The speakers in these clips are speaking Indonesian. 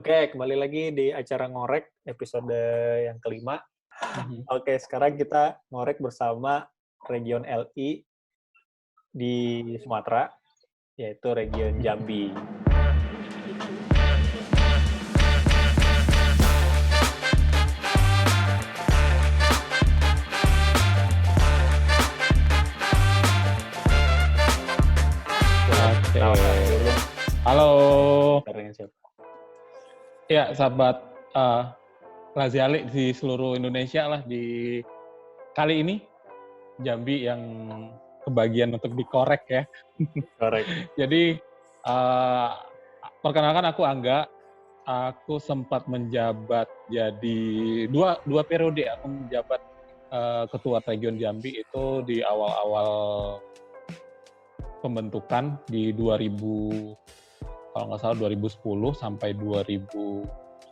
Oke, kembali lagi di acara Ngorek episode yang kelima. Mhm. Oke, sekarang kita ngorek bersama region LI di Sumatera, yaitu region Jambi. Oke. Kenalan dulu Halo. dengan siapa? Ya, sahabat Laziali di seluruh Indonesia lah di kali ini Jambi yang kebagian untuk dikorek ya. Korek. Jadi perkenalkan aku Angga. Aku sempat menjabat jadi dua periode aku menjabat ketua region Jambi itu di awal-awal pembentukan di 2000 kalau nggak salah 2010 sampai 2011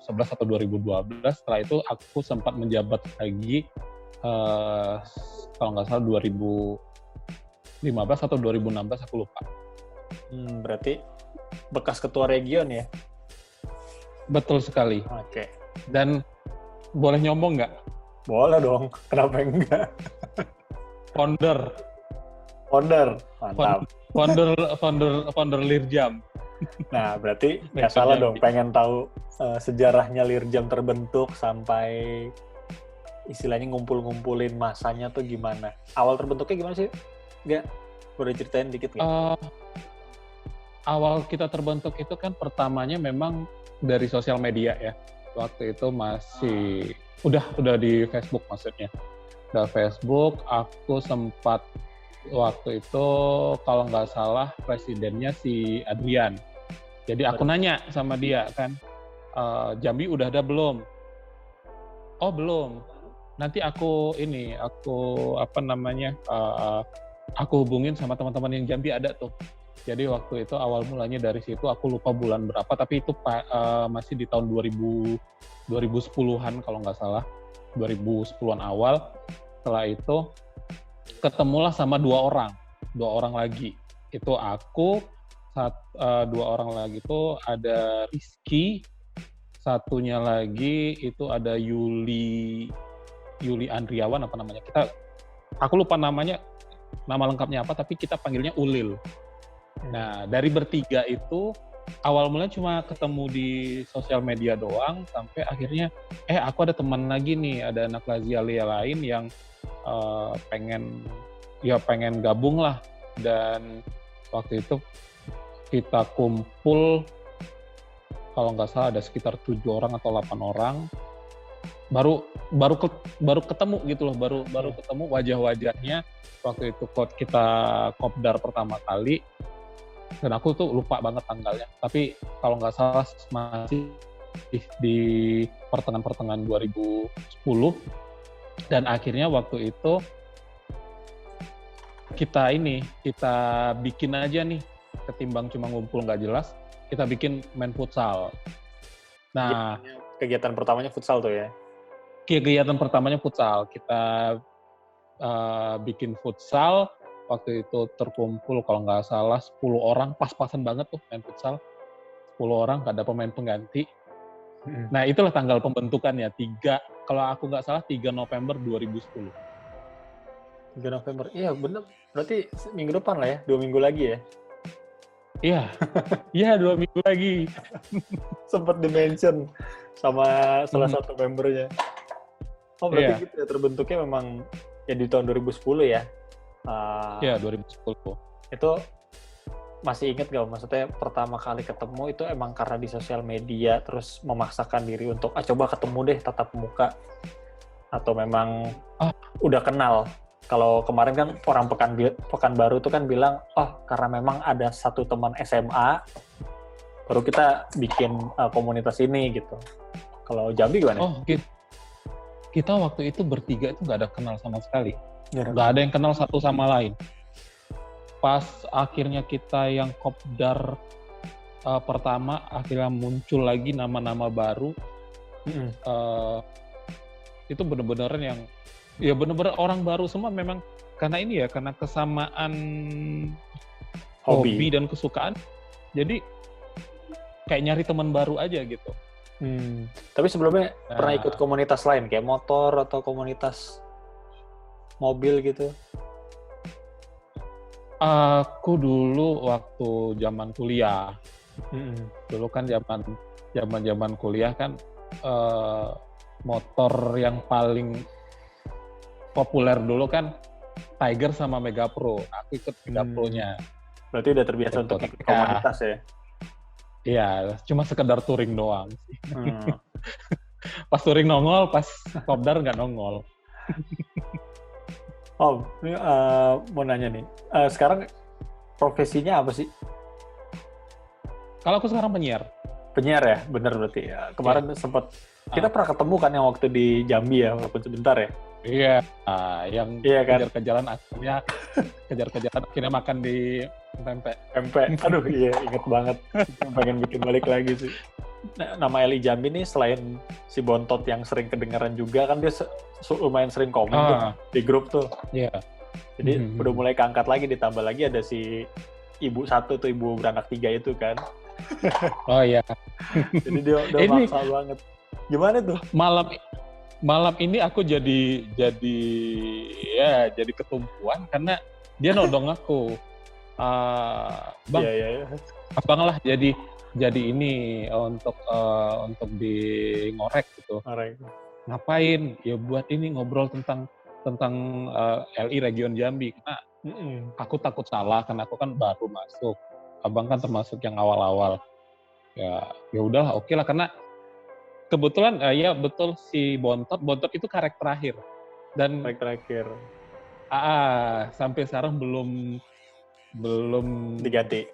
atau 2012. Setelah itu aku sempat menjabat lagi kalau nggak salah 2015 atau 2016 aku lupa. Berarti bekas ketua region ya? Betul sekali. Oke. Dan boleh nyombong nggak? Boleh dong, kenapa enggak? Founder Mantap. Founder Lirjam. Nah, berarti nggak salah dong, pengen tahu sejarahnya Lirjam terbentuk sampai istilahnya ngumpul-ngumpulin masanya tuh gimana? Awal terbentuknya gimana sih? Nggak? Boleh ceritain dikit nggak? Awal kita terbentuk itu kan pertamanya memang dari sosial media ya. Waktu itu masih udah di Facebook maksudnya. Udah Facebook, aku sempat waktu itu kalau nggak salah presidennya si Adrian. Jadi aku nanya sama dia kan, Jambi udah ada belum? Oh belum. Nanti aku aku hubungin sama teman-teman yang Jambi ada tuh. Jadi waktu itu awal mulanya dari situ, aku lupa bulan berapa, tapi itu masih di tahun 2010-an kalau nggak salah, 2010-an awal. Setelah itu ketemulah sama dua orang lagi. Itu aku, dua orang lagi itu ada Rizky, satunya lagi itu ada Yuli Andriawan apa namanya. Aku lupa nama lengkapnya apa, tapi kita panggilnya Ulil. Nah, dari bertiga itu awal mulanya cuma ketemu di sosial media doang, sampai akhirnya aku ada teman lagi nih, ada anak Laziali lain yang pengen gabung lah. Dan waktu itu kita kumpul kalau nggak salah ada sekitar 7 orang atau 8 orang. Baru ketemu gitu loh, baru ketemu wajah-wajahnya waktu itu kita kopdar pertama kali. Dan aku tuh lupa banget tanggalnya, tapi kalau nggak salah masih di pertengahan 2010. Dan akhirnya waktu itu kita bikin aja nih, ketimbang cuma ngumpul nggak jelas, kita bikin main futsal. Nah, kegiatan pertamanya futsal tuh ya? Kegiatan pertamanya futsal, kita bikin futsal. Waktu itu terkumpul kalau nggak salah 10 orang, pas-pasan banget tuh main futsal. 10 orang, nggak ada pemain pengganti. Nah, itulah tanggal pembentukannya, kalau aku nggak salah 3 November 2010. 3 November, iya bener. Berarti minggu depan lah ya, 2 minggu lagi ya? Iya 2 minggu lagi. Sempat di-mention sama salah satu membernya. Oh berarti gitu ya, terbentuknya memang ya di tahun 2010 ya? Iya, 2010. Itu masih inget gak? Maksudnya pertama kali ketemu itu emang karena di sosial media, terus memaksakan diri untuk coba ketemu deh tatap muka, atau memang udah kenal? Kalau kemarin kan orang Pekanbaru tuh kan bilang, karena memang ada satu teman SMA, baru kita bikin komunitas ini gitu. Kalau Jambi gimana? Kita waktu itu bertiga itu nggak ada kenal sama sekali. Nggak ada yang kenal satu sama lain. Pas akhirnya kita yang kopdar pertama, akhirnya muncul lagi nama-nama baru. Itu bener-bener orang baru semua memang, karena kesamaan hobi dan kesukaan. Jadi kayak nyari teman baru aja gitu. Tapi sebelumnya pernah Nah, ikut komunitas lain kayak motor atau komunitas mobil gitu? aku dulu waktu zaman kuliah, Hmm. dulu kan zaman kuliah kan eh, motor yang paling populer dulu kan Tiger sama Mega Pro. Nah, aku ikut Mega Pro-nya. Berarti udah terbiasa Gitu. untuk ikut komunitas ya? Iya, cuma sekedar touring doang. Hmm. Pas touring nongol, pas kopdar nggak nongol. Oh, ini, mau nanya nih. Sekarang profesinya apa sih? Kalau aku sekarang penyiar. Penyiar ya? Bener berarti ya. Kemarin sempat, kita Ah, pernah ketemu kan yang waktu di Jambi ya, walaupun sebentar ya? iya, yang Iya kan? kejar-kejaran akhirnya makan di pempek. MP. Aduh, iya, inget banget. Pengen bikin balik lagi sih. Nah, nama Eli Jambi nih selain si Bontot yang sering kedengeran juga, kan dia lumayan sering komen tuh di grup tuh. Iya. Jadi udah mulai keangkat lagi, ditambah lagi ada si ibu satu tuh, ibu beranak 3 itu kan. Oh iya. Jadi dia udah Ini maksa banget. Gimana tuh? malam ini aku jadi ketumpuan karena dia nodong aku. Bang, Iya. abang lah jadi ini untuk di ngorek gitu. Alright. Ngapain? Ya buat ini ngobrol tentang LI Region Jambi. Karena aku takut salah karena aku kan baru masuk. Abang kan termasuk yang awal-awal. Ya udahlah, oke lah, karena kebetulan ya betul si Bontot itu karakter terakhir. Dan Terakhir sampai sekarang belum diganti.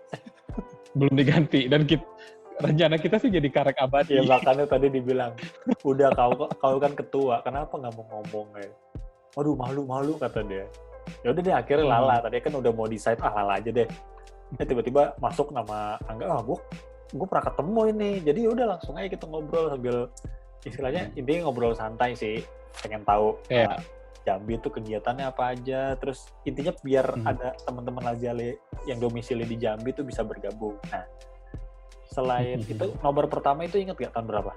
Dan rencana kita sih jadi karek abadi. Ya makanya tadi dibilang, udah kau kan ketua, kenapa nggak mau ngomong ya? Waduh, malu kata dia. Ya udah deh, akhirnya Lala. Tadi kan udah mau decide, Lala aja deh. Tiba-tiba masuk nama Angga, gue pernah ketemu ini. Jadi udah langsung aja kita ngobrol sambil istilahnya intinya ngobrol santai sih. Pengen tahu Jambi itu kegiatannya apa aja. Terus intinya biar ada teman-teman Laziale yang domisili di Jambi itu bisa bergabung. Nah, selain itu, nobar pertama itu ingat gak tahun berapa?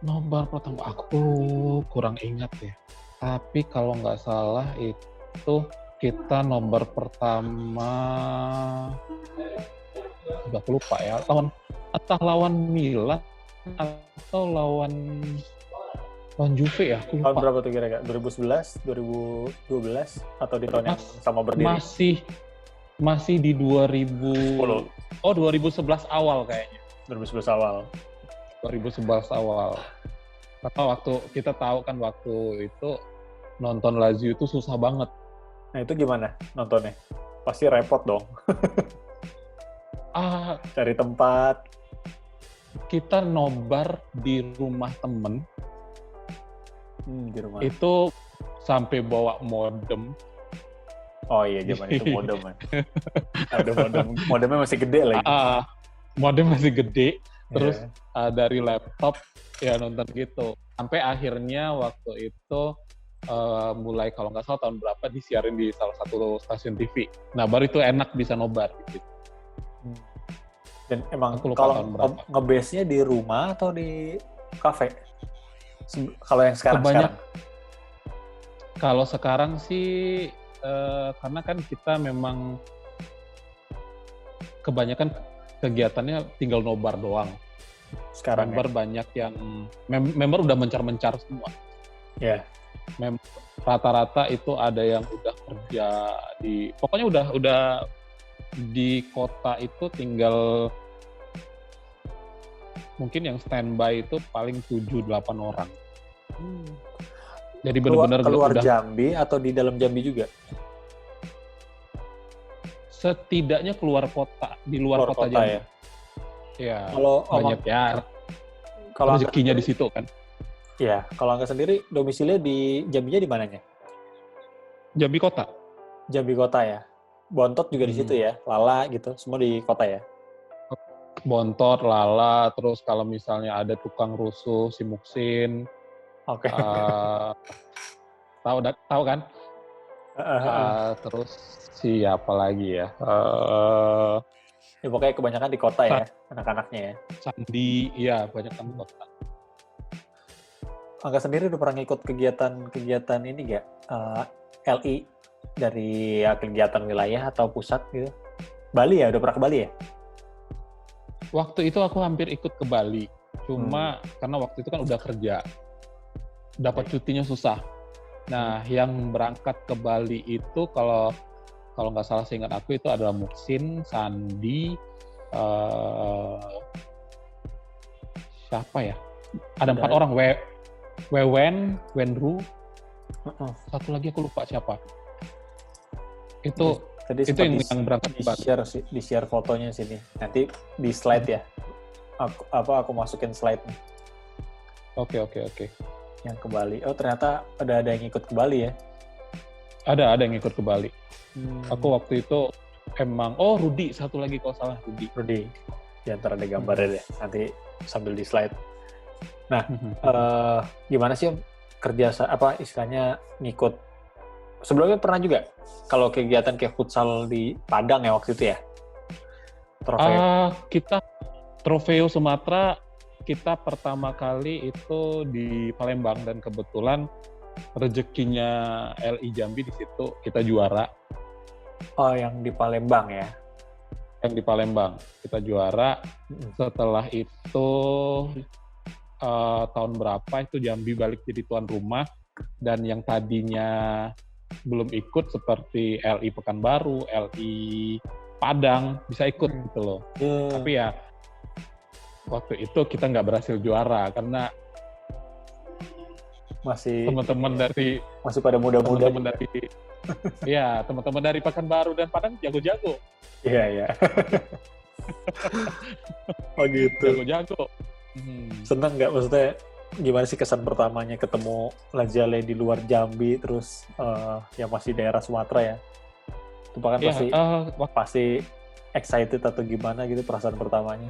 Nobar pertama aku kurang ingat ya. Tapi kalau nggak salah itu kita nobar pertama, udah lupa ya, entah lawan Milan atau lawan Juve ya, aku lupa. Tahun berapa tuh kira-kira? 2011, 2012 atau di tahun yang sama berdiri? Masih di 2010. 2011 awal kayaknya. 2011 awal. 2011 awal. Karena waktu kita tahu kan waktu itu nonton Lazio itu susah banget. Nah itu gimana nontonnya? Pasti repot dong. Cari tempat. Kita nobar di rumah temen. Di rumah. Itu sampai bawa modem. Oh iya, zaman itu modem. Ada modemnya masih gede lagi. Modem masih gede. Terus dari laptop ya nonton gitu. Sampai akhirnya waktu itu mulai kalau nggak salah tahun berapa disiarin di salah satu stasiun TV. Nah baru itu enak bisa nobar gitu. Dan emang kalau nge-base-nya di rumah atau di kafe? Kalau yang sekarang? Kalau sekarang sih karena kan kita memang kebanyakan kegiatannya tinggal nobar doang. Sekarang member banyak yang member udah mencar-mencar semua. Ya. Yeah. Rata-rata itu ada yang udah kerja pokoknya udah di kota itu tinggal mungkin yang standby itu paling 7-8 orang. Jadi benar-benar keluar Jambi atau di dalam Jambi juga? Setidaknya keluar kota, di luar kota Jambi. Ya, kalau banyak ya. Kalau rezekinya di situ kan. Iya, kalau Angga sendiri domisilinya di Jambinya di mananya? Jambi kota. Jambi kota ya. Bontot juga di situ ya, Lala gitu, semua di kota ya. Bontot, Lala, terus kalau misalnya ada tukang rusuh, si Muksin. Oke. Tahu kan? Terus siapa lagi ya? Ya pokoknya kebanyakan di kota ya, anak-anaknya ya. Sandi, iya banyak kan di kota. Angga sendiri udah pernah ngikut kegiatan ini nggak? LI dari kegiatan wilayah atau pusat gitu? Bali ya, udah pernah ke Bali ya? Waktu itu aku hampir ikut ke Bali, cuma karena waktu itu kan udah kerja, dapat cutinya susah. Nah, yang berangkat ke Bali itu kalau nggak salah seingat aku itu adalah Muksin, Sandi, siapa ya? Ada 4 orang, Wewen, Wenru, satu lagi aku lupa siapa. Itu tadi itu yang berangkat di share fotonya sini. Nanti di slide ya. Aku masukin slide nih. Oke. Yang ke Bali. Oh, ternyata ada yang ikut ke Bali ya? Ada yang ikut ke Bali. Aku waktu itu emang Rudi satu lagi kalau salah Rudi. Ya, ntar ada gambarnya deh. Nanti sambil di slide. Nah, gimana sih kerja istilahnya ngikut? Sebelumnya pernah juga kalau kegiatan kayak futsal di Padang ya waktu itu ya? Kita Trofeo Sumatera kita pertama kali itu di Palembang dan kebetulan rezekinya LI Jambi di situ kita juara. Oh, yang di Palembang ya? Yang di Palembang kita juara. Setelah itu tahun berapa itu Jambi balik jadi tuan rumah, dan yang tadinya belum ikut seperti LI Pekanbaru, LI Padang bisa ikut gitu loh. Tapi ya waktu itu kita nggak berhasil juara karena masih teman-teman dari masih pada muda-muda. Teman-teman dari Pekanbaru dan Padang jago-jago. Iya. Oh gitu. Jago-jago. Seneng nggak, maksudnya gimana sih kesan pertamanya ketemu Lazale di luar Jambi, terus yang masih daerah Sumatera ya? Itu kan pasti excited atau gimana gitu perasaan pertamanya?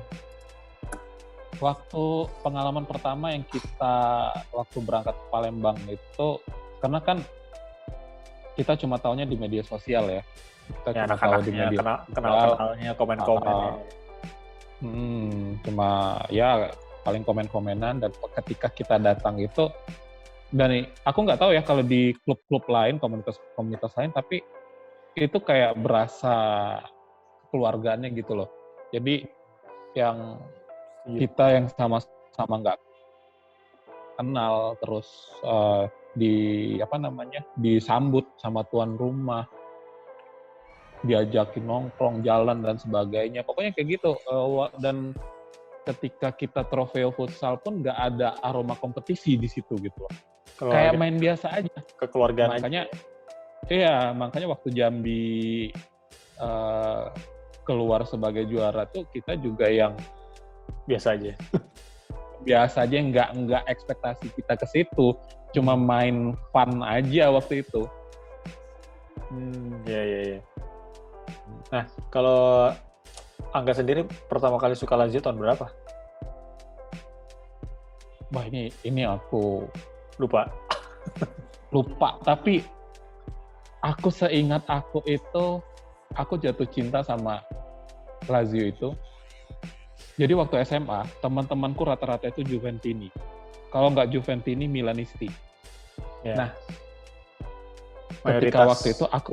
Waktu pengalaman pertama yang kita waktu berangkat ke Palembang itu, karena kan kita cuma taunya di media sosial ya. Kita cuma tahu di media kenalnya komen-komen. Cuma ya paling komen-komenan, dan ketika kita datang itu, dan aku nggak tahu ya kalau di klub-klub lain, komunitas lain, tapi itu kayak berasa keluarganya gitu loh. Jadi yang kita yang sama-sama nggak kenal, terus disambut sama tuan rumah, diajakin nongkrong, jalan dan sebagainya. Pokoknya kayak gitu. Dan ketika kita Trofeo Futsal pun nggak ada aroma kompetisi di situ gitu. Kayak main biasa aja. Kekeluargaan makanya, aja. Makanya waktu Jambi keluar sebagai juara tuh kita juga yang biasa aja. Biasa aja, nggak ekspektasi kita ke situ. Cuma main fun aja waktu itu. Iya. Nah, kalau Angga sendiri pertama kali suka Lazio tahun berapa? Wah, ini aku lupa. Tapi aku seingat aku itu, aku jatuh cinta sama Lazio itu. Jadi waktu SMA, teman-temanku rata-rata itu Juventini. Kalau nggak Juventini, Milanisti. Yeah. Nah, ketika waktu itu aku,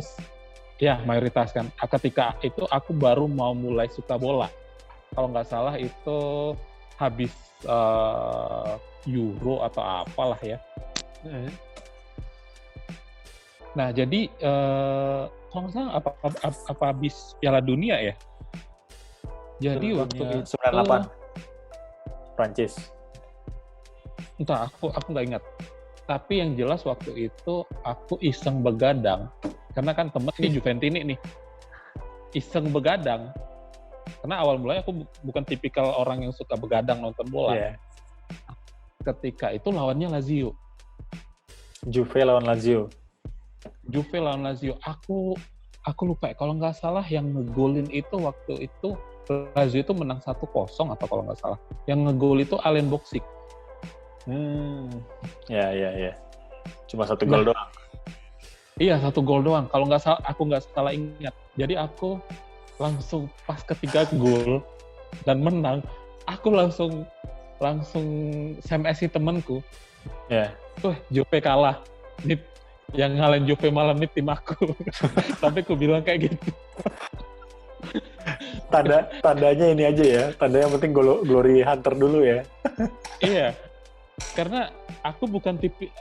mayoritas kan. Ketika itu aku baru mau mulai suka bola. Kalau nggak salah itu habis Euro atau apalah ya. Nah, jadi kalau nggak salah apa habis Piala Dunia ya? Jadi waktu itu 98 Prancis. Entah, aku nggak ingat. Tapi yang jelas waktu itu aku iseng begadang, karena kan temen ini Juventini nih, iseng begadang. Karena awal mulanya aku bukan tipikal orang yang suka begadang nonton bola. Yeah. Ketika itu lawannya Lazio. Juve lawan Lazio. Aku lupa ya, kalau nggak salah yang ngegolin itu waktu itu Lazio itu menang 1-0 atau kalau nggak salah. Yang ngegol itu Alen Boksic. Ya. Cuma 1 gol doang. Iya, 1 gol doang. Kalau nggak salah, aku nggak salah ingat. Jadi aku langsung pas ketiga gol dan menang, aku langsung SMS-i temanku. Ya. Juve kalah. Nih, yang ngalahin Juve malam ini tim aku. Sampai aku bilang kayak gitu. Tandanya ini aja ya. Tandanya yang penting glory hunter dulu ya. Iya. Karena aku bukan tipe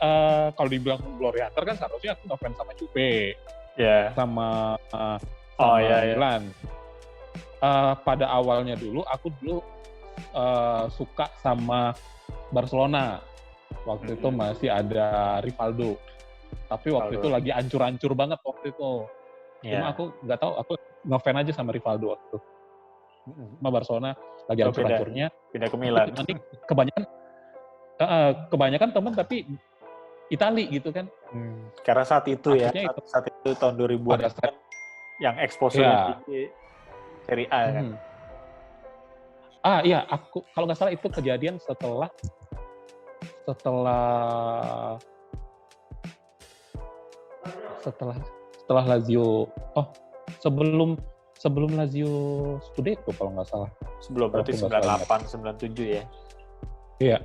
kalau dibilang glory hunter kan seharusnya aku ngefans sama Juve. Ya. Sama Ya. Milan. Pada awalnya aku dulu suka sama Barcelona. Waktu itu masih ada Rivaldo. Tapi waktu itu lagi ancur-ancur banget waktu itu. Cuma aku nggak tahu, aku ngefans aja sama Rivaldo waktu itu. Sama Barcelona lagi ancur-ancurnya. Pindah ke Milan. Nanti kebanyakan teman tapi Itali gitu kan. Karena saat itu saat itu tahun 2000-an kan yang exposure-nya di Serie A kan. Iya, aku kalau nggak salah itu kejadian setelah Lazio. Sebelum Lazio Scudetto kalau nggak salah. Sebelum berarti 98, 97 ya. Iya.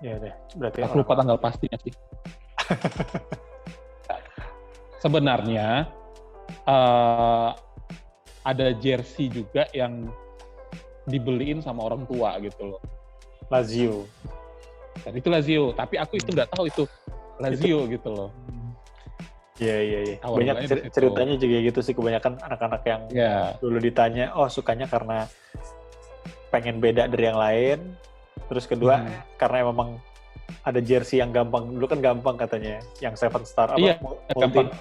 Ya deh, berarti aku lupa tanggal pastinya sih. Sebenarnya ada jersey juga yang dibeliin sama orang tua gitu loh. Lazio. Dan itu Lazio, tapi aku itu nggak tahu itu Lazio gitu loh. Iya. Banyak ceritanya juga gitu sih, kebanyakan anak-anak yang dulu ditanya, sukanya karena pengen beda dari yang lain. Terus kedua, karena memang ada jersey yang gampang, dulu kan gampang katanya, yang 7 star,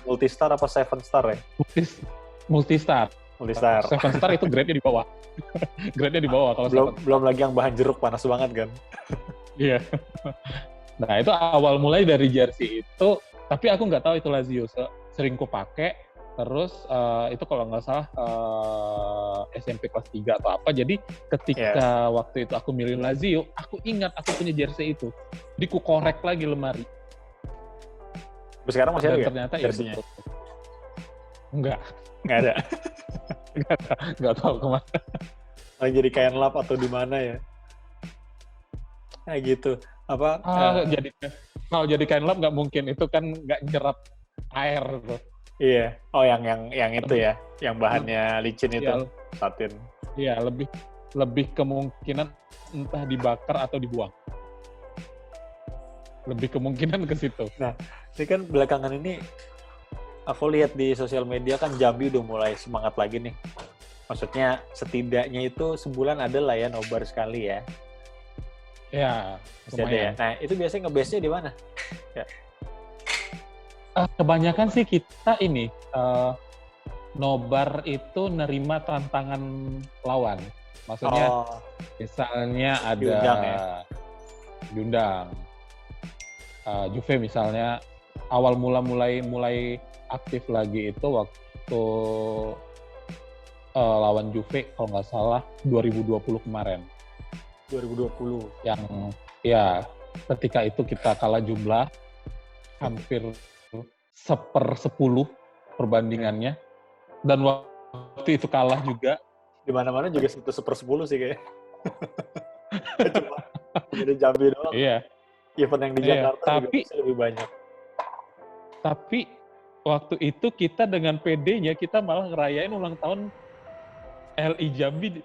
multi-star apa 7 star ya? Multi-star. 7 star itu grade-nya di bawah. Grade-nya di bawah. Kalau belum lagi yang bahan jeruk, panas banget kan? Iya. Nah, itu awal mulai dari jersey itu, tapi aku nggak tahu itu Lazio. Sering ku pakai, terus itu kalau nggak salah SMP kelas 3 atau apa. Jadi ketika waktu itu aku milih Lazio, aku ingat aku punya jersey itu. Jadi ku korek lagi lemari. Sekarang masih ada ya? Ternyata jersey-nya. Enggak ada. Nggak tahu kemana. Jadi kain lap atau di mana ya? Kayak gitu. Apa? Kalau jadi kain lap nggak mungkin, itu kan nggak nyerap air tuh. Iya. Yang itu ya, yang bahannya licin itu, satin. Iya, lebih kemungkinan entah dibakar atau dibuang. Lebih kemungkinan ke situ. Nah, ini kan belakangan ini aku lihat di sosial media kan Jambi udah mulai semangat lagi nih. Maksudnya setidaknya itu sebulan ada lah ya nobar sekali ya. Ya, lumayan. Nah, itu biasanya nge-base-nya di mana? Ya. Kebanyakan sih kita ini nobar itu nerima tantangan lawan. Maksudnya misalnya ada diundang. Juve misalnya awal mulai aktif lagi itu waktu lawan Juve kalau nggak salah 2020 kemarin. 2020. Yang ya ketika itu kita kalah jumlah hampir 1/10 perbandingannya, dan waktu itu kalah juga. Di mana-mana juga 1/10 sih kayaknya. Cuma di Jambi doang. Iya. Event yang di Jakarta juga bisa lebih banyak. Tapi waktu itu kita dengan PD-nya kita malah ngerayain ulang tahun LI Jambi.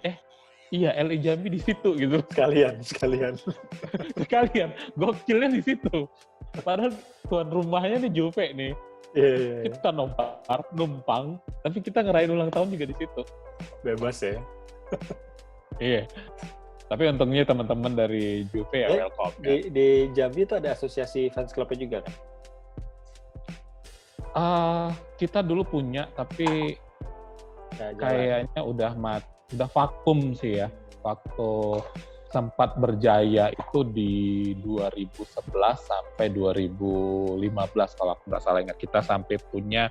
LI Jambi di situ gitu. Sekalian. Gokilnya di situ. Padahal tuan rumahnya nih Juve nih. Iya. Kita numpang, tapi kita ngerayain ulang tahun juga di situ. Bebas ya. Iya. Tapi untungnya teman-teman dari Juve welcome. Di Jambi itu ada asosiasi fans club-nya juga kan? Kita dulu punya, tapi kayaknya udah vakum sih ya. Waktu sempat berjaya itu di 2011 sampai 2015 kalau aku nggak salah ingat. Kita sampai punya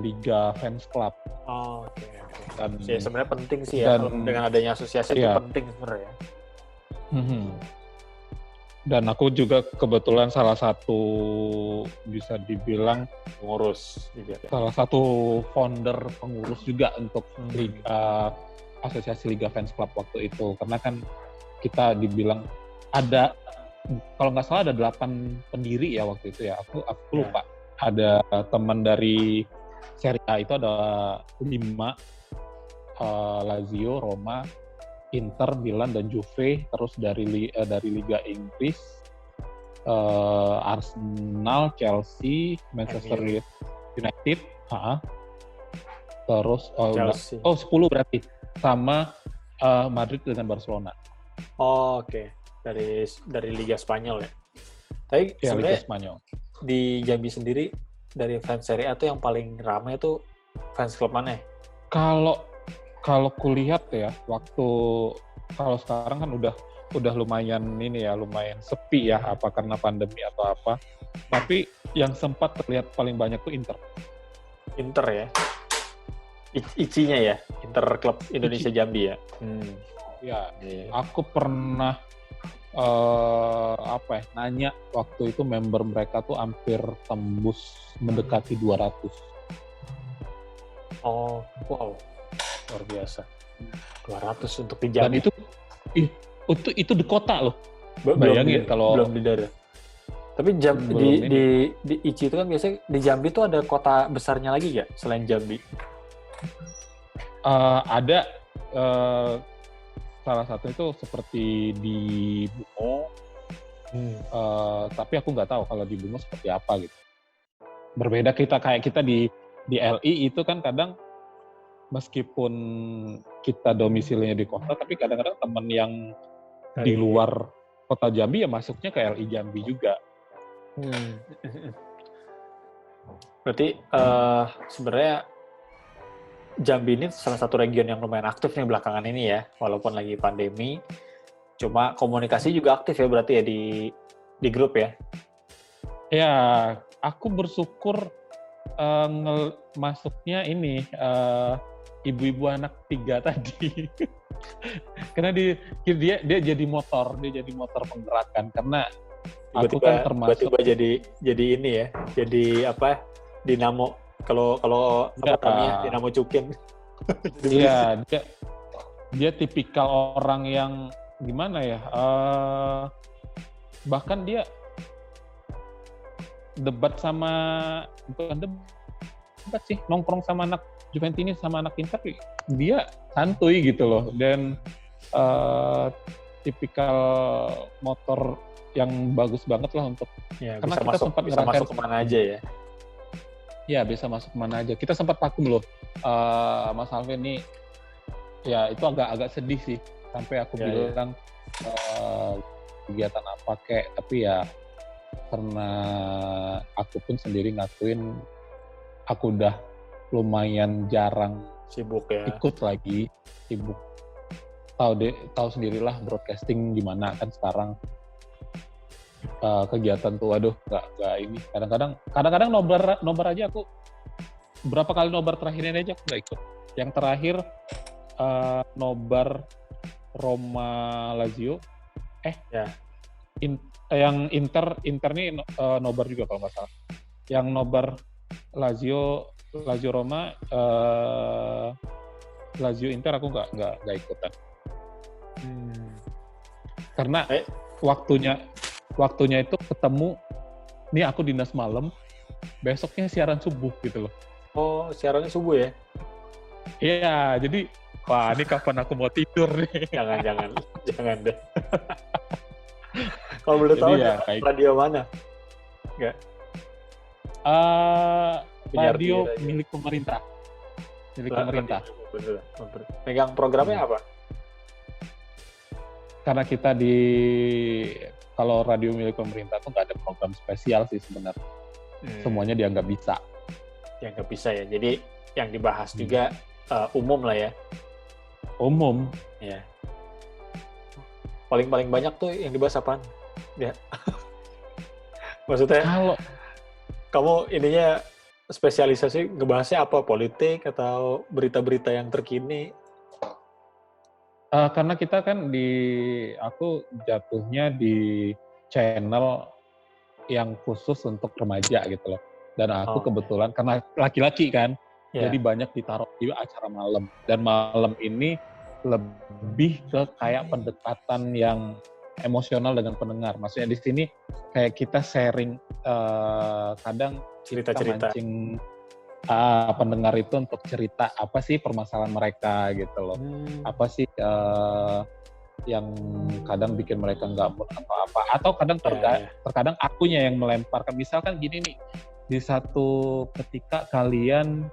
Liga Fans Club. Oke. Dan sebenarnya penting sih ya, dengan adanya asosiasi itu penting sebenarnya. Dan aku juga kebetulan salah satu bisa dibilang Pengurus juga. salah satu founder pengurus juga untuk Asosiasi Liga Fans Club waktu itu. Karena kan kita dibilang ada, kalau nggak salah ada 8 pendiri ya waktu itu ya. Aku lupa. Ada teman dari Serie A itu ada 5, Lazio, Roma, Inter, Milan, dan Juve. Terus dari Liga Inggris, Arsenal, Chelsea, Manchester United, terus 10 berarti, sama Madrid dengan Barcelona. Oke. Dari Liga Spanyol ya. Tapi Ya, Liga sebenarnya Spanyol. di Jambi sendiri dari fans Serie A tuh yang paling ramai tuh fans klub mana? Kalau kulihat ya, kalau sekarang kan udah lumayan ini ya, lumayan sepi ya, apa karena pandemi atau apa. Tapi yang sempat terlihat paling banyak tuh Inter. Inter ya? Ici-nya ya? Inter Klub Indonesia Jambi ya? Ya, aku pernah nanya waktu itu member mereka tuh hampir tembus mendekati 200. Oh, wow. Luar biasa. 200 untuk di Jambi. Dan itu di kota loh. Bayangin kalau belum di daerah. Tapi di Ici itu kan biasanya di Jambi tuh ada kota besarnya lagi nggak selain Jambi? Ada salah satu itu seperti di Bungo. Tapi aku nggak tahu kalau di Bungo seperti apa gitu. Berbeda kayak kita di LI itu kan kadang meskipun kita domisilinya di kota, tapi kadang-kadang teman yang di luar kota Jambi ya masuknya ke LI Jambi juga. Berarti sebenarnya Jambi ini salah satu region yang lumayan aktif nih belakangan ini ya, walaupun lagi pandemi. Cuma komunikasi juga aktif ya berarti ya di grup ya? Ya, aku bersyukur masuknya ini ibu-ibu anak 3 tadi. Karena dia jadi motor penggerakan, karena aku kan termasuk jadi ini ya, jadi apa, dinamo, kalau apa namanya, dinamo Cukin. Iya, dia tipikal orang yang gimana ya, bahkan dia bukan debat sih, nongkrong sama anak Juventini sama anak Inter, dia santuy gitu loh, dan tipikal motor yang bagus banget lah untuk karena kita sempat masuk kemana aja ya. Ya, bisa masuk kemana aja. Kita sempat vakum loh, Mas Alvin ini, ya itu agak sedih sih, sampai aku bilang kegiatan apa kek, tapi ya karena aku pun sendiri ngakuin aku udah lumayan jarang sibuk ya, ikut lagi, sibuk. Tahu sendirilah broadcasting gimana kan sekarang, kegiatan tuh waduh nggak ini, kadang-kadang nobar aja aku berapa kali nobar terakhir ini aja aku nggak ikut. Yang terakhir nobar Roma Lazio yang Inter nih nobar juga kalau nggak salah. Yang nobar Lazio Roma, Lazio Inter aku nggak ikutan. Karena waktunya itu ketemu, nih aku dinas malam, besoknya siaran subuh gitu loh. Oh, siarannya subuh ya? Iya, jadi wah ini kapan aku mau tidur nih? Jangan deh. Kalau boleh tahu ya, radio mana? Enggak. Radio milik pemerintah. Betul. Pegang programnya apa? Karena kita kalau radio milik pemerintah tuh nggak ada program spesial sih sebenarnya. Semuanya dianggap bisa. Dianggap bisa ya. Jadi yang dibahas juga umum lah ya. Umum. Ya. Paling banyak tuh yang dibahas apaan? Ya. Maksudnya kalau kamu ininya spesialisasi ngebahasnya apa? Politik atau berita-berita yang terkini? Karena kita kan aku jatuhnya di channel yang khusus untuk remaja gitu loh. Dan aku kebetulan karena laki-laki kan, jadi banyak ditaruh di acara malam. Dan malam ini lebih ke kayak pendekatan yang emosional dengan pendengar. Maksudnya di sini kayak kita sharing, kadang cerita-cerita. kita mancing pendengar itu untuk cerita apa sih permasalahan mereka gitu loh. Apa sih yang kadang bikin mereka nggak mood atau apa. Atau kadang terkadang akunya yang melemparkan. Misalkan gini nih, di satu ketika kalian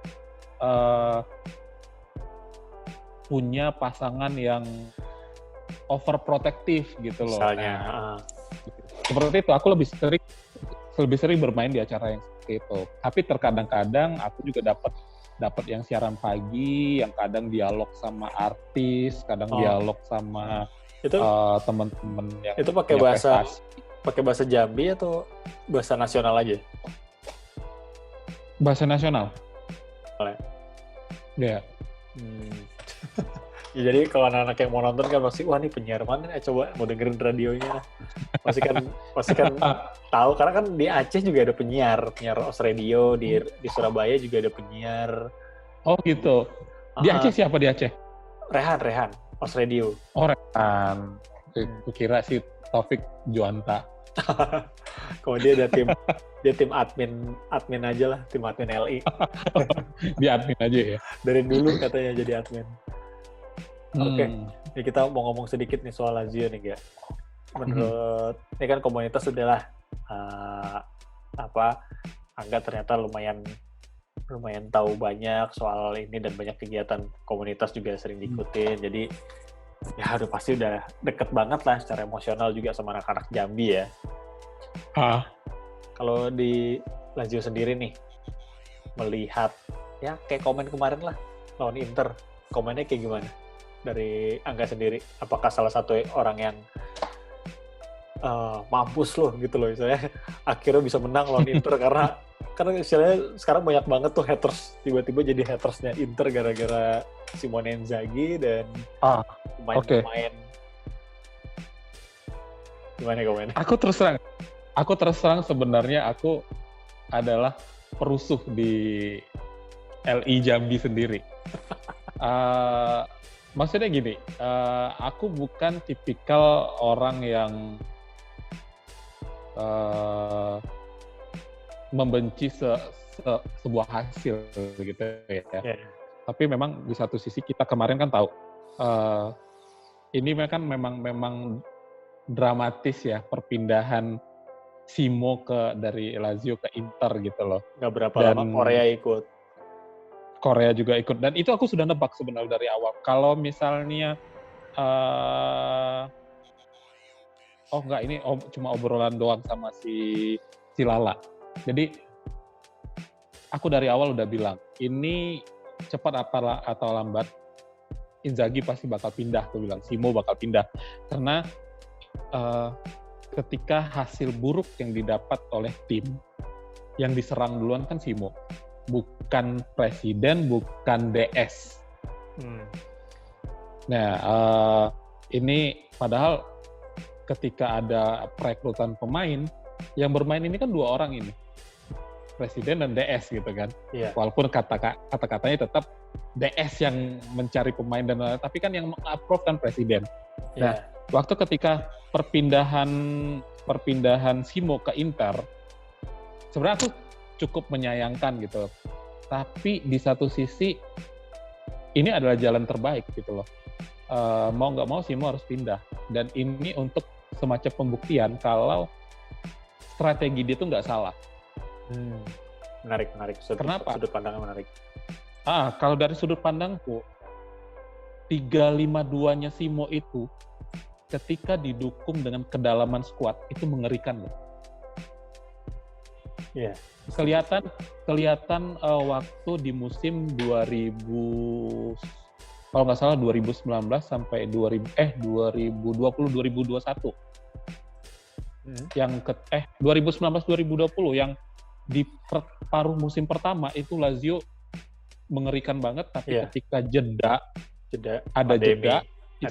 punya pasangan yang overprotective gitu loh. Misalnya. Seperti itu, aku lebih sering bermain di acara yang seperti itu. Tapi terkadang-kadang aku juga dapat yang siaran pagi, yang kadang dialog sama artis, kadang dialog sama teman-teman yang itu pakai bahasa Jambi atau bahasa nasional aja? Bahasa nasional. Ya. Ya, jadi kalau anak-anak yang mau nonton kan pasti, wah ini penyiar mana nih, coba mau dengerin radionya. Pasti kan tahu, karena kan di Aceh juga ada penyiar Os Radio, di Surabaya juga ada penyiar. Oh gitu. Di Aceh siapa di Aceh? Rehan, Os Radio. Oh Rehan. Aku kira si Taufik Juanta. Kemudian dia tim admin aja lah, tim admin LI. Dia admin aja ya? Dari dulu katanya jadi admin. Oke, ini kita mau ngomong sedikit nih soal Lazio nih, Ga. Menurut, ini kan komunitas udahlah, Angga ternyata lumayan tahu banyak soal ini dan banyak kegiatan komunitas juga sering diikutin. Jadi, ya pasti udah deket banget lah secara emosional juga sama anak-anak Jambi ya. Kalau di Lazio sendiri nih, melihat, ya kayak komen kemarin lah, lawan Inter, komennya kayak gimana? Dari Angga sendiri, apakah salah satu orang yang mampus loh gitu loh, misalnya akhirnya bisa menang lawan Inter karena istilahnya sekarang banyak banget tuh haters, tiba-tiba jadi hatersnya Inter gara-gara Simone Inzaghi dan pemain-pemain. Gimana komennya? Aku terus terang sebenarnya aku adalah perusuh di LI Jambi sendiri. Maksudnya gini, aku bukan tipikal orang yang membenci sebuah hasil gitu ya. Tapi memang di satu sisi kita kemarin kan tahu, ini kan memang dramatis ya perpindahan Simo dari Lazio ke Inter gitu loh. Nggak berapa lama Korea juga ikut, dan itu aku sudah nebak sebenarnya dari awal. Kalau misalnya ini cuma obrolan doang sama si Lala. Jadi aku dari awal udah bilang, ini cepat atau lambat Inzaghi pasti bakal pindah, aku bilang Simo bakal pindah. Karena ketika hasil buruk yang didapat oleh tim, yang diserang duluan kan Simo. Bukan presiden, bukan DS. Nah, ini padahal ketika ada perekrutan pemain, yang bermain ini kan dua orang ini, presiden dan DS gitu kan. Yeah. Walaupun kata-katanya tetap DS yang mencari pemain dan tapi kan yang meng-approve kan presiden. Nah, waktu ketika perpindahan Simo ke Inter, sebenarnya aku cukup menyayangkan gitu. Tapi di satu sisi ini adalah jalan terbaik gitu loh. Mau nggak mau Simo harus pindah. Dan ini untuk semacam pembuktian kalau strategi dia itu nggak salah. Menarik. Kenapa? Sudut pandangnya menarik. Kalau dari sudut pandangku, 3-5-2-nya Simo itu ketika didukung dengan kedalaman skuad itu mengerikan loh. Iya. Kelihatan waktu di musim 2000, kalau nggak salah 2019 sampai 2020-2021. Yang 2019-2020 yang di paruh musim pertama itu Lazio mengerikan banget, tapi ketika jeda ada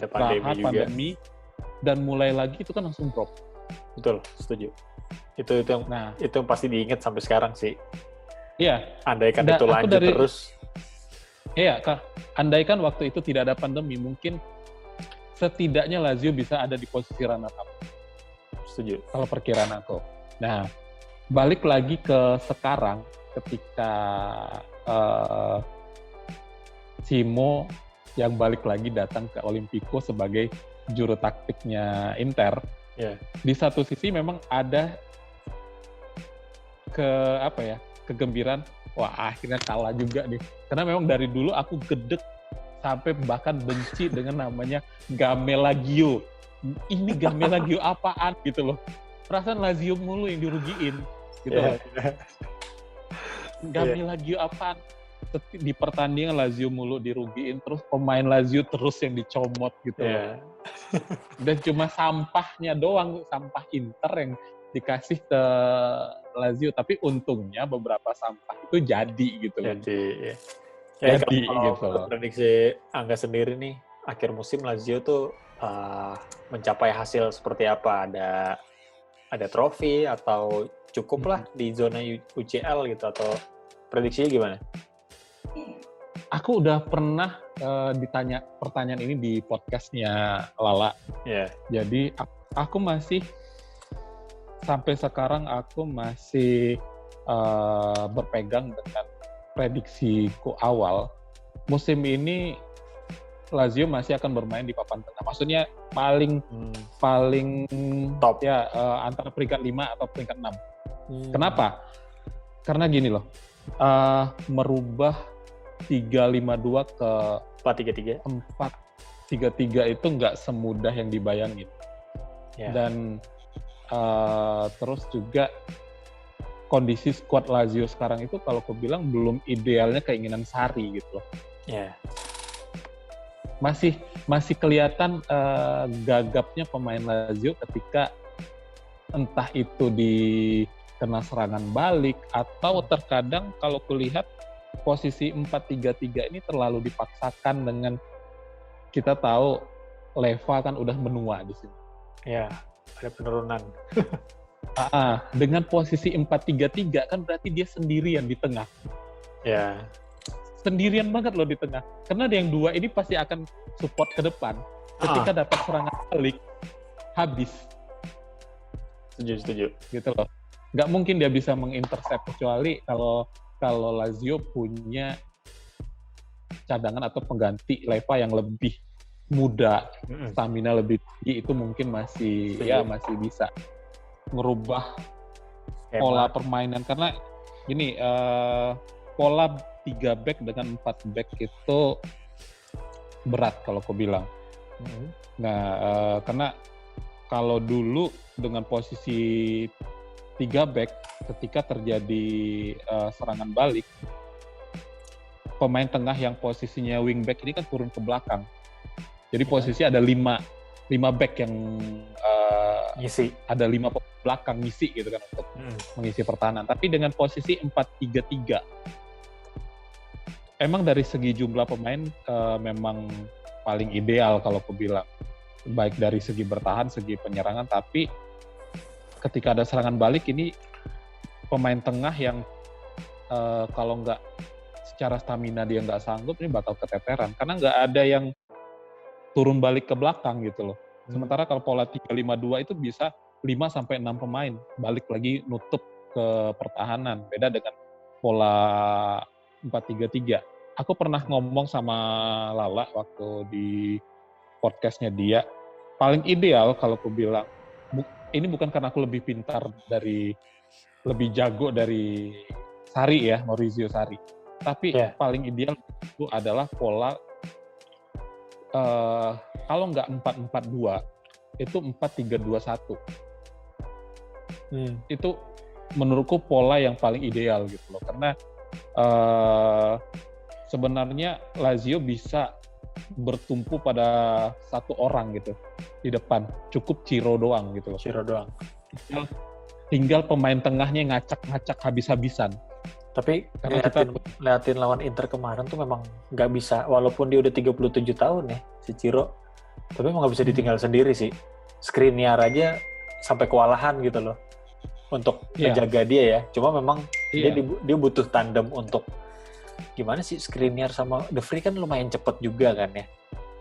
pandemi dan mulai lagi itu kan langsung drop. Betul, setuju. Itu yang pasti diingat sampai sekarang sih. Iya. Andaikan itu lanjut terus. Iya, Kak. Andaikan waktu itu tidak ada pandemi, mungkin setidaknya Lazio bisa ada di posisi runner-up. Setuju. Kalau perkiraan aku. Nah, balik lagi ke sekarang, ketika Simo yang balik lagi datang ke Olimpico sebagai juru taktiknya Inter. Yeah. Di satu sisi memang ada kegembiraan, wah akhirnya kalah juga nih. Karena memang dari dulu aku gedek sampai bahkan benci dengan namanya Gamelagio. Ini Gamelagio apaan gitu loh. Perasaan Lazio mulu yang dirugiin gitu loh. Gamelagio apaan? Di pertandingan Lazio mulu dirugiin, terus pemain Lazio terus yang dicomot gitu loh. Dan cuma sampahnya doang, sampah Inter yang dikasih ke Lazio, tapi untungnya beberapa sampah itu jadi gitu loh. Jadi gitu loh. Prediksi Angga sendiri nih, akhir musim Lazio tuh mencapai hasil seperti apa? Ada trofi atau cukup lah di zona UCL gitu, atau prediksinya gimana? Aku udah pernah ditanya pertanyaan ini di podcastnya Lala. Yeah. Jadi aku masih sampai sekarang aku masih berpegang dengan prediksiku awal. Musim ini Lazio masih akan bermain di papan tengah. Maksudnya paling top ya, antara peringkat 5 atau peringkat 6. Kenapa? Karena gini loh. Merubah 3-5-2 ke 4-3-3. 4-3-3 itu nggak semudah yang dibayangin. Yeah. Dan terus juga kondisi skuad Lazio sekarang itu kalau aku bilang belum idealnya keinginan Sarri gitu loh. Yeah. Masih kelihatan gagapnya pemain Lazio ketika entah itu kena serangan balik atau terkadang kalau kulihat posisi 4-3-3 ini terlalu dipaksakan dengan kita tahu Leva kan udah menua di sini. Ya, ada penurunan. Dengan posisi 4-3-3 kan berarti dia sendirian di tengah. Ya. Sendirian banget loh di tengah. Karena ada yang dua ini pasti akan support ke depan. Ketika dapat serangan balik, habis. Setuju. Gitu loh. Nggak mungkin dia bisa mengintercept kecuali kalau Lazio punya cadangan atau pengganti Leva yang lebih muda, stamina lebih tinggi, itu mungkin masih bisa merubah pola permainan. Karena gini, pola 3 back dengan 4 back itu berat kalau aku bilang. Nah, karena kalau dulu dengan posisi 3 back, ketika terjadi serangan balik, pemain tengah yang posisinya wing back ini kan turun ke belakang. Jadi posisi ada 5 back yang ngisi. Ada 5 belakang ngisi gitu kan untuk mengisi pertahanan. Tapi dengan posisi 4-3-3, emang dari segi jumlah pemain memang paling ideal kalau aku bilang. Baik dari segi bertahan, segi penyerangan, tapi ketika ada serangan balik ini pemain tengah yang kalau nggak secara stamina dia nggak sanggup, ini bakal keteteran karena nggak ada yang turun balik ke belakang gitu loh. Sementara kalau pola 3-5-2 itu bisa 5-6 pemain balik lagi nutup ke pertahanan. Beda dengan pola 4-3-3. Aku pernah ngomong sama Lala waktu di podcastnya dia, paling ideal kalau aku bilang, ini bukan karena aku lebih pintar lebih jago dari Sarri ya, Maurizio Sarri. Tapi paling ideal itu adalah pola kalau nggak 4-4-2, itu 4-3-2-1. Itu menurutku pola yang paling ideal gitu loh. Karena sebenarnya Lazio bisa bertumpu pada satu orang gitu di depan, cukup Ciro doang gitu loh. Ciro doang. Tinggal pemain tengahnya ngacak-ngacak habis-habisan. Tapi liatin lawan Inter kemarin tuh memang nggak bisa, walaupun dia udah 37 tahun ya si Ciro, tapi emang nggak bisa ditinggal sendiri sih. Skriniar aja sampai kewalahan gitu loh untuk menjaga dia ya. Cuma memang dia butuh tandem untuk gimana sih, Skriniar sama De Vrij kan lumayan cepet juga kan ya.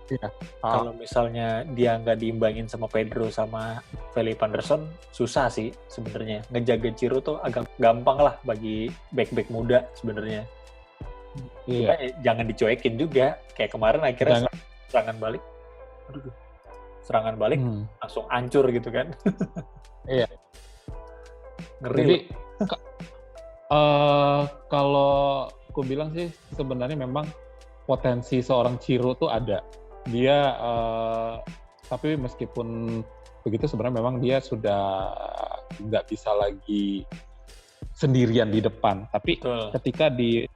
Iya. Kalau misalnya dia nggak diimbangin sama Pedro sama Felipe Anderson, susah sih sebenarnya. Ngejaga Ciro tuh agak gampang lah bagi back-back muda sebenarnya. Iya. Jangan dicuekin juga. Kayak kemarin akhirnya serangan balik langsung hancur gitu kan. Iya. Ngeri. Jadi kalau aku bilang sih sebenarnya memang potensi seorang Ciro tuh ada. Dia tapi meskipun begitu sebenarnya memang dia sudah nggak bisa lagi sendirian di depan. Tapi ketika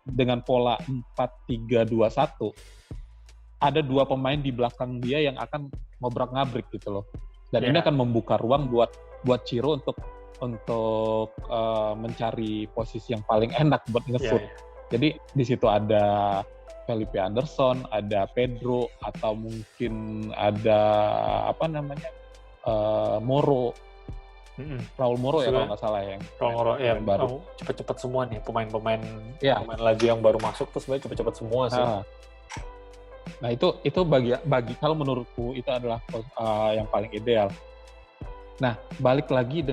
dengan pola 4-3-2-1 ada dua pemain di belakang dia yang akan ngobrak-ngabrik gitu loh. Dan ini akan membuka ruang buat Ciro untuk mencari posisi yang paling enak buat nge-shoot. Jadi di situ ada Felipe Anderson, ada Pedro, atau mungkin ada Moro, Raul Moro ya kalau nggak salah yang Raul Moro ya, baru. Cepet-cepet semua nih pemain-pemain Lazio yang baru masuk tuh sebenarnya cepet-cepet semua sih. Nah itu bagi kalau menurutku itu adalah yang paling ideal. Nah balik lagi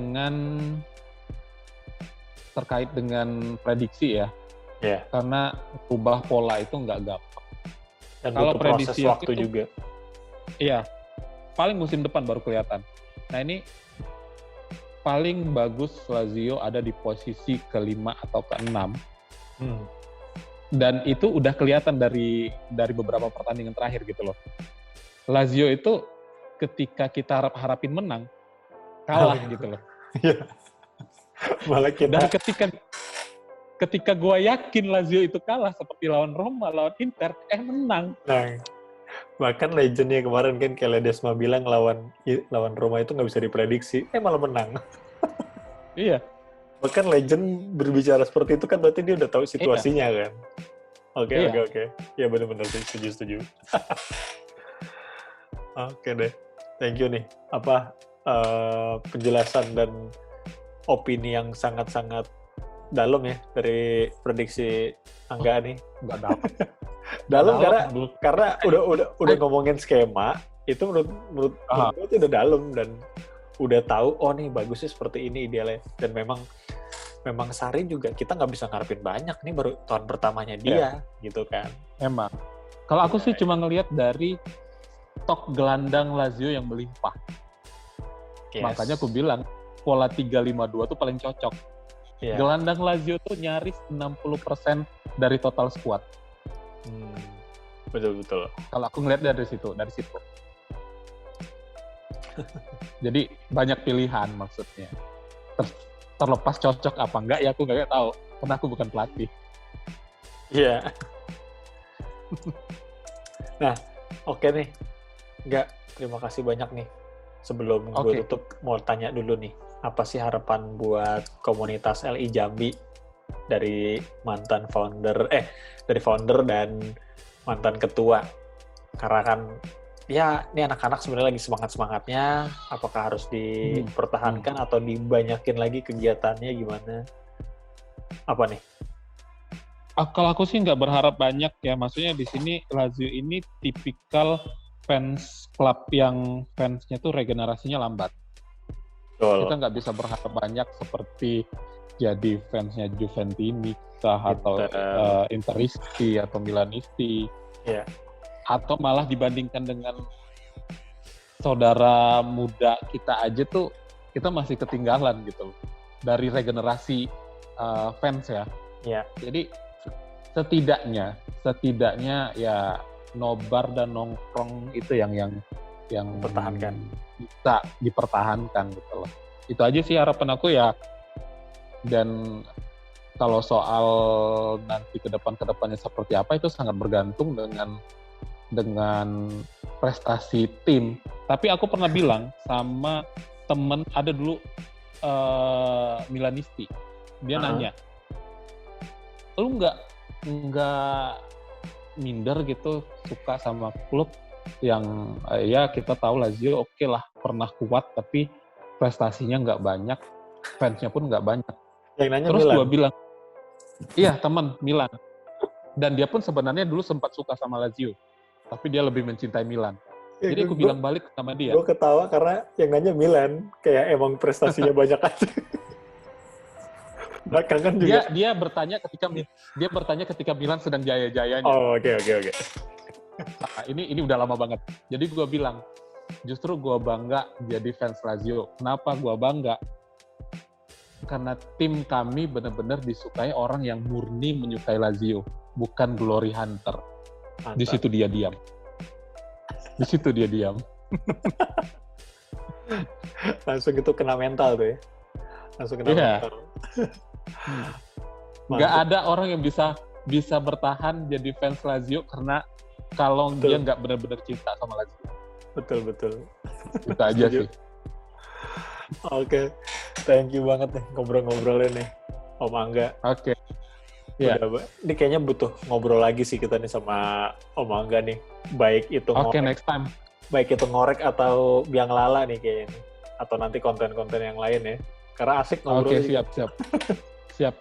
terkait dengan prediksi ya. Karena ubah pola itu nggak gampang. Dan kalau prediksi waktu itu, juga. Iya, paling musim depan baru kelihatan. Nah ini paling bagus Lazio ada di posisi ke-5 atau ke-6. Dan itu udah kelihatan dari beberapa pertandingan terakhir gitu loh. Lazio itu ketika kita harapin menang, kalah gitu loh. Malah kita... Dan ketika gue yakin Lazio itu kalah seperti lawan Roma, lawan Inter, menang. Nah, bahkan legendnya kemarin kan kayak Ledesma bilang lawan Roma itu nggak bisa diprediksi, malah menang. Iya. Bahkan legend berbicara seperti itu kan berarti dia udah tahu situasinya kan. Oke. Ya benar-benar setuju. Oke deh. Thank you nih. Penjelasan dan opini yang sangat-sangat dalam ya dari prediksi Angga nih. Nggak dalam. Dalam karena udah ngomongin skema itu menurut gue itu udah dalam dan udah tahu nih bagusnya seperti ini idealnya, dan memang Sarri juga kita nggak bisa ngarepin banyak nih, baru tahun pertamanya dia gitu kan. Emang kalau aku sih cuma ngelihat dari stok gelandang Lazio yang melimpah. Makanya aku bilang pola 3-5-2 tuh paling cocok. Gelandang Lazio tuh nyaris 60% dari total squad. Betul. Kalau aku ngeliat dari situ. Jadi banyak pilihan maksudnya. Terlepas cocok apa enggak ya aku nggak tahu, karena aku bukan pelatih. Iya. Nah, oke nih. Enggak, terima kasih banyak nih. Sebelum gue tutup, mau tanya dulu nih. Apa sih harapan buat komunitas LI Jambi dari founder dan mantan ketua? Karena kan ya ini anak-anak sebenarnya lagi semangat-semangatnya, apakah harus dipertahankan atau dibanyakin lagi kegiatannya, gimana? Apa nih? Kalau aku sih nggak berharap banyak ya, maksudnya di sini Lazio ini tipikal fans klub yang fansnya tuh regenerasinya lambat. Kita nggak bisa berharap banyak seperti jadi fansnya Juventini atau Interisti atau Milanisti, atau malah dibandingkan dengan saudara muda kita aja tuh kita masih ketinggalan gitu dari regenerasi fans ya. Jadi setidaknya ya nobar dan nongkrong itu yang bisa dipertahankan gitu loh. Itu aja sih harapan aku ya. Dan kalau soal nanti kedepannya seperti apa itu sangat bergantung dengan prestasi tim. Tapi aku pernah bilang sama temen ada dulu Milanisti, dia nanya, lu nggak minder gitu suka sama klub yang ya kita tahu Lazio oke lah pernah kuat, tapi prestasinya nggak banyak, fansnya pun nggak banyak. Yang nanya Terus Milan. gue bilang, iya teman Milan. Dan dia pun sebenarnya dulu sempat suka sama Lazio, tapi dia lebih mencintai Milan. Ya, Jadi aku bilang balik sama dia. Gue ketawa karena yang nanya Milan, kayak emang prestasinya banyak aja. Belakangan juga. Dia bertanya ketika Milan sedang jaya-jayanya. Oh, oke. Nah, ini udah lama banget. Jadi gue bilang, justru gue bangga jadi fans Lazio. Kenapa gue bangga? Karena tim kami benar-benar disukai orang yang murni menyukai Lazio, bukan glory hunter. Mantap. Di situ dia diam. Langsung itu kena mental tuh ya. Langsung kena mental. Nggak ada orang yang bisa bertahan jadi fans Lazio karena kalau dia nggak benar-benar cinta sama Lazio. Betul. Itu aja sih. Oke. Thank you banget nih ngobrol-ngobrolnya nih, Om Angga. Oke. Iya. Ini kayaknya butuh ngobrol lagi sih kita nih sama Om Angga nih. Baik itu next time. Baik itu ngorek atau biang lala nih kayaknya. Atau nanti konten-konten yang lain ya. Karena asik ngobrol. Oke, siap.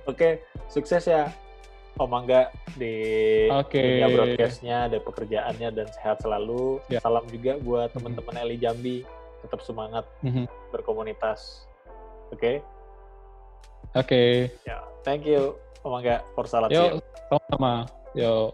Oke, sukses ya Om Angga di dunia broadcast-nya, dan pekerjaannya, dan sehat selalu. Yeah. Salam juga buat teman-teman Eli Jambi. Tetap semangat berkomunitas. Oke? Oke. Ya, thank you Om Angga for salat. Yo, sama-sama. Yo.